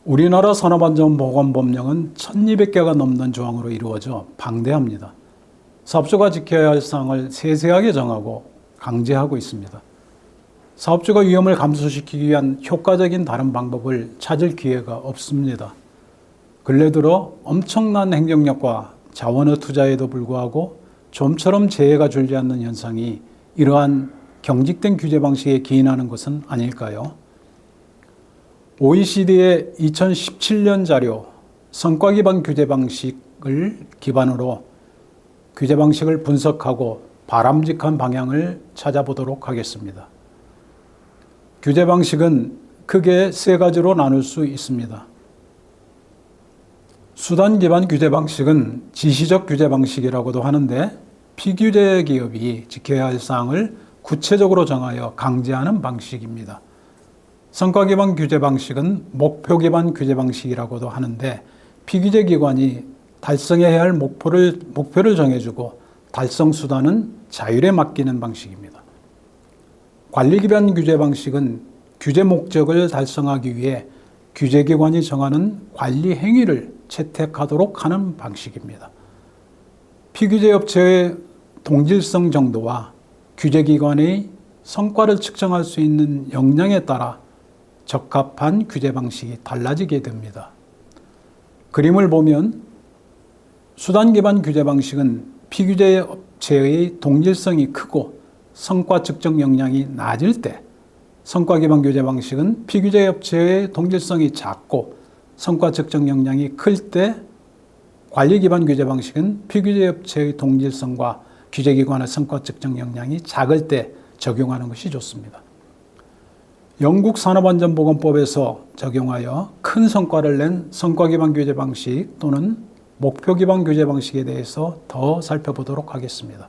우리나라 산업안전보건법령은 1200개가 넘는 조항으로 이루어져 방대합니다. 사업주가 지켜야 할 사항을 세세하게 정하고 강제하고 있습니다. 사업주가 위험을 감소시키기 위한 효과적인 다른 방법을 찾을 기회가 없습니다. 근래 들어 엄청난 행정력과 자원의 투자에도 불구하고 좀처럼 재해가 줄지 않는 현상이 이러한 경직된 규제 방식에 기인하는 것은 아닐까요? OECD의 2017년 자료 성과 기반 규제 방식을 기반으로 규제 방식을 분석하고 바람직한 방향을 찾아보도록 하겠습니다. 규제 방식은 크게 세 가지로 나눌 수 있습니다. 수단 기반 규제 방식은 지시적 규제 방식이라고도 하는데 피규제 기업이 지켜야 할 사항을 구체적으로 정하여 강제하는 방식입니다. 성과 기반 규제 방식은 목표 기반 규제 방식이라고도 하는데 피규제 기관이 달성해야 할 목표를 정해주고 달성 수단은 자율에 맡기는 방식입니다. 관리 기반 규제 방식은 규제 목적을 달성하기 위해 규제 기관이 정하는 관리 행위를 채택하도록 하는 방식입니다. 피규제 업체의 동질성 정도와 규제 기관의 성과를 측정할 수 있는 역량에 따라 적합한 규제 방식이 달라지게 됩니다. 그림을 보면 수단 기반 규제 방식은 피규제 업체의 동질성이 크고 성과 측정 역량이 낮을 때, 성과 기반 규제 방식은 피규제 업체의 동질성이 작고 성과 측정 역량이 클 때, 관리 기반 규제 방식은 피규제 업체의 동질성과 규제 기관의 성과 측정 역량이 작을 때 적용하는 것이 좋습니다. 영국 산업안전보건법에서 적용하여 큰 성과를 낸 성과 기반 규제 방식 또는 목표 기반 규제 방식에 대해서 더 살펴보도록 하겠습니다.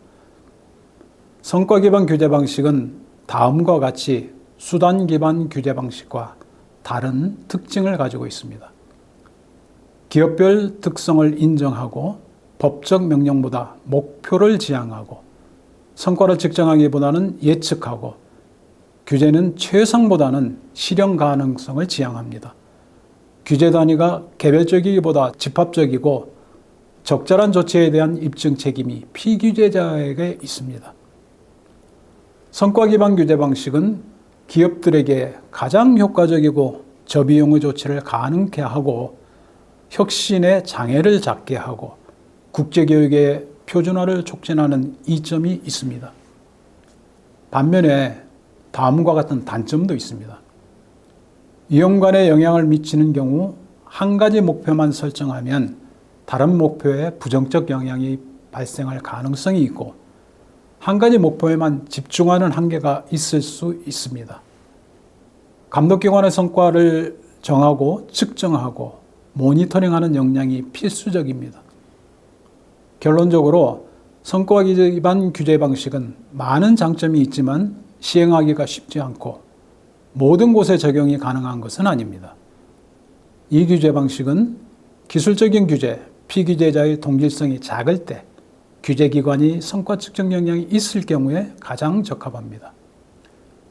성과 기반 규제 방식은 다음과 같이 수단 기반 규제 방식과 다른 특징을 가지고 있습니다. 기업별 특성을 인정하고 법적 명령보다 목표를 지향하고 성과를 측정하기보다는 예측하고 규제는 최상보다는 실현 가능성을 지향합니다. 규제 단위가 개별적이기보다 집합적이고 적절한 조치에 대한 입증 책임이 피규제자에게 있습니다. 성과 기반 규제 방식은 기업들에게 가장 효과적이고 저비용의 조치를 가능케 하고 혁신의 장애를 작게 하고 국제교육의 표준화를 촉진하는 이점이 있습니다. 반면에 다음과 같은 단점도 있습니다. 이용관에 영향을 미치는 경우 한 가지 목표만 설정하면 다른 목표에 부정적 영향이 발생할 가능성이 있고 한 가지 목표에만 집중하는 한계가 있을 수 있습니다. 감독기관의 성과를 정하고 측정하고 모니터링하는 역량이 필수적입니다. 결론적으로 성과 기반 규제 방식은 많은 장점이 있지만 시행하기가 쉽지 않고 모든 곳에 적용이 가능한 것은 아닙니다. 이 규제 방식은 기술적인 규제, 피규제자의 동질성이 작을 때 규제기관이 성과 측정 역량이 있을 경우에 가장 적합합니다.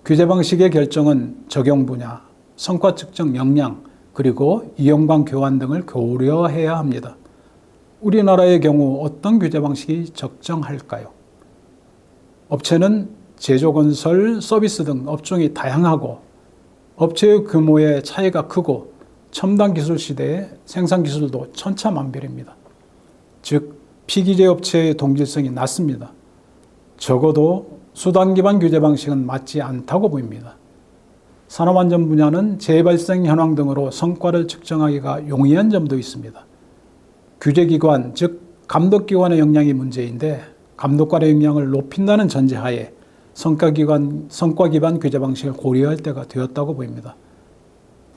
규제 방식의 결정은 적용 분야, 성과 측정 역량, 그리고 이용관 교환 등을 고려해야 합니다. 우리나라의 경우 어떤 규제 방식이 적정할까요? 업체는 제조, 건설, 서비스 등 업종이 다양하고 업체의 규모의 차이가 크고 첨단 기술 시대에 생산 기술도 천차만별입니다. 즉, 피규제 업체의 동질성이 낮습니다. 적어도 수단 기반 규제 방식은 맞지 않다고 보입니다. 산업안전 분야는 재발생 현황 등으로 성과를 측정하기가 용이한 점도 있습니다. 규제기관, 즉 감독기관의 역량이 문제인데 감독관의 역량을 높인다는 전제하에 성과 기반 규제 방식을 고려할 때가 되었다고 보입니다.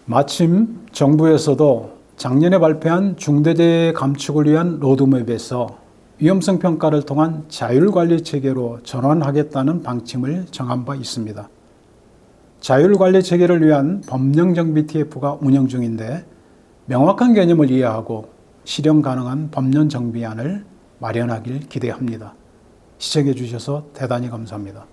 마침 정부에서도 작년에 발표한 중대재해 감축을 위한 로드맵에서 위험성 평가를 통한 자율관리 체계로 전환하겠다는 방침을 정한 바 있습니다. 자율관리 체계를 위한 법령정비 TF가 운영 중인데 명확한 개념을 이해하고 실현 가능한 법령 정비안을 마련하길 기대합니다. 시청해 주셔서 대단히 감사합니다.